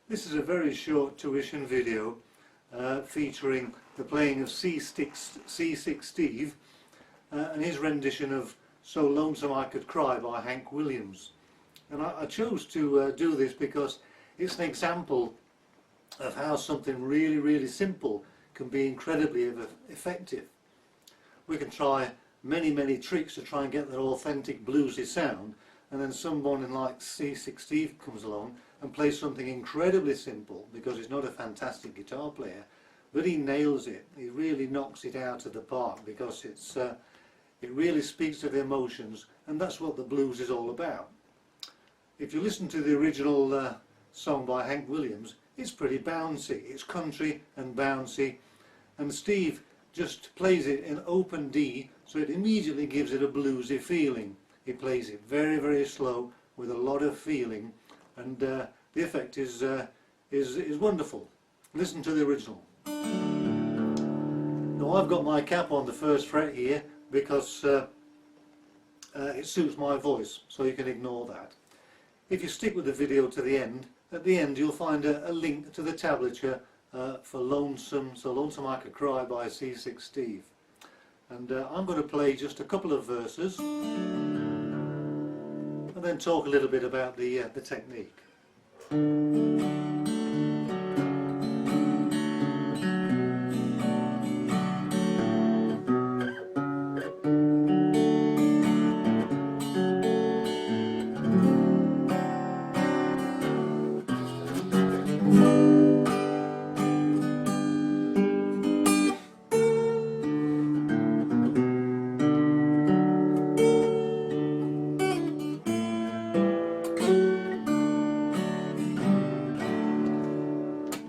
This is a very short tuition video featuring the playing of Seasick Steve and his rendition of So Lonesome I Could Cry by Hank Williams. And I chose to do this because it's an example of how something really simple can be incredibly effective. We can try many tricks to try and get that authentic bluesy sound, and then someone like Seasick Steve comes along and plays something incredibly simple because he's not a fantastic guitar player, but he nails it. He really knocks it out of the park because it really speaks to the emotions, and that's what the blues is all about. If you listen to the original song by Hank Williams, it's pretty bouncy. It's country and bouncy, and Steve just plays it in open D, so it immediately gives it a bluesy feeling. He plays it very slow with a lot of feeling, and the effect is wonderful. Listen to the original. Now I've got my cap on the first fret here because it suits my voice, so you can ignore that. If you stick with the video to the end, at the end you'll find a link to the tablature for So Lonesome I Could Cry by Seasick Steve. And I'm going to play just a couple of verses and then talk a little bit about the technique.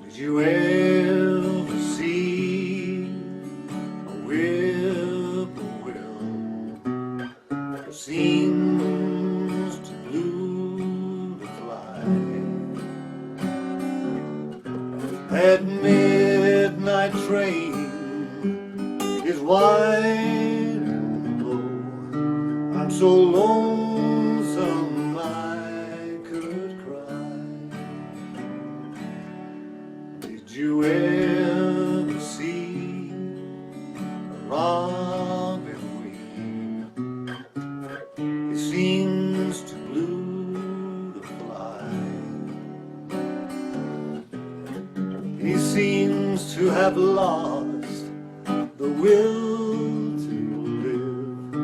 Did you ever see a whippoorwill that seems to blue to fly? That midnight train is wide and low. I'm so lonesome I could cry. Did you ever see a robin weep? It seems to blue to fly. He seems to have lost the will to live.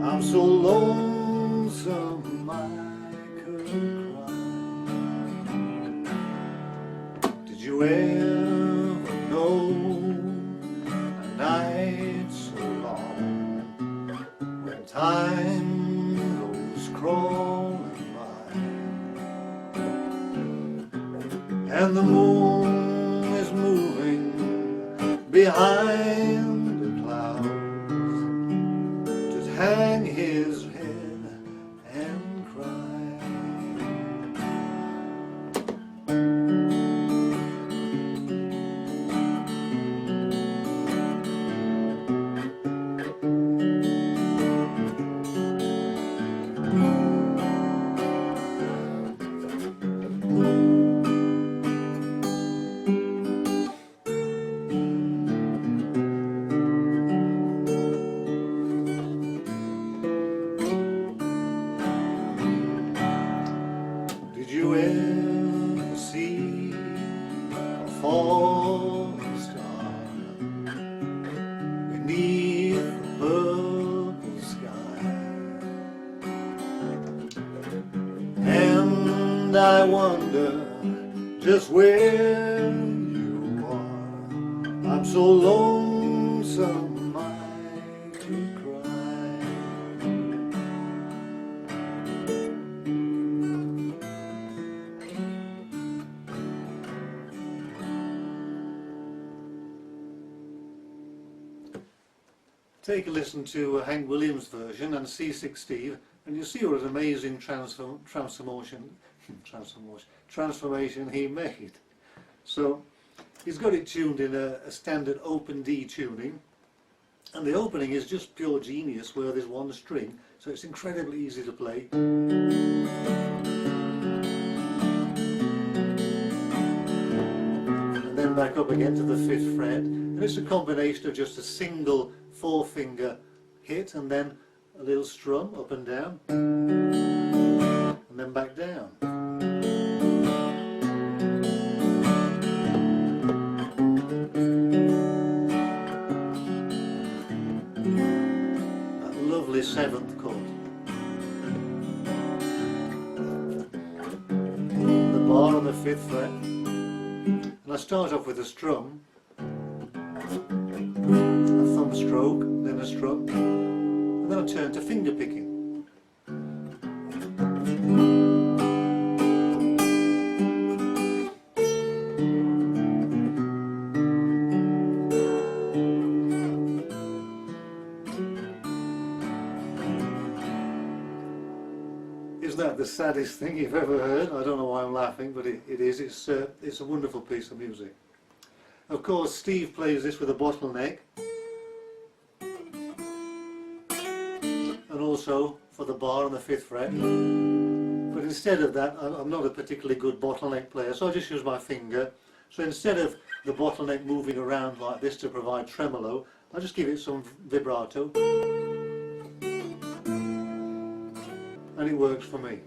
I'm so lonesome I could cry. Did you ever know a night so long when time goes crawling by and the moon is moving behind the clouds? Just hang his head and cry. Did you ever see a falling star beneath the purple sky? And I wonder just where you are. I'm so lonesome I could cry. Take a listen to Hank Williams' version and Seasick Steve, and you'll see what an amazing transformation he made. So he's got it tuned in a standard open D tuning, and the opening is just pure genius where there's one string, so it's incredibly easy to play. back up again to the 5th fret, and it's a combination of just a single 4-finger hit and then a little strum up and down, and then back down. That lovely 7th chord. The bar on the 5th fret, and I start off with a strum, a thumb stroke, then a strum, and then I turn to finger picking. Isn't that the saddest thing you've ever heard? I don't know why I'm laughing, but it is. It's a wonderful piece of music. Of course, Steve plays this with a bottleneck, and also for the bar on the 5th fret. But instead of that, I'm not a particularly good bottleneck player, so I just use my finger. So instead of the bottleneck moving around like this to provide tremolo, I just give it some vibrato, and it works for me.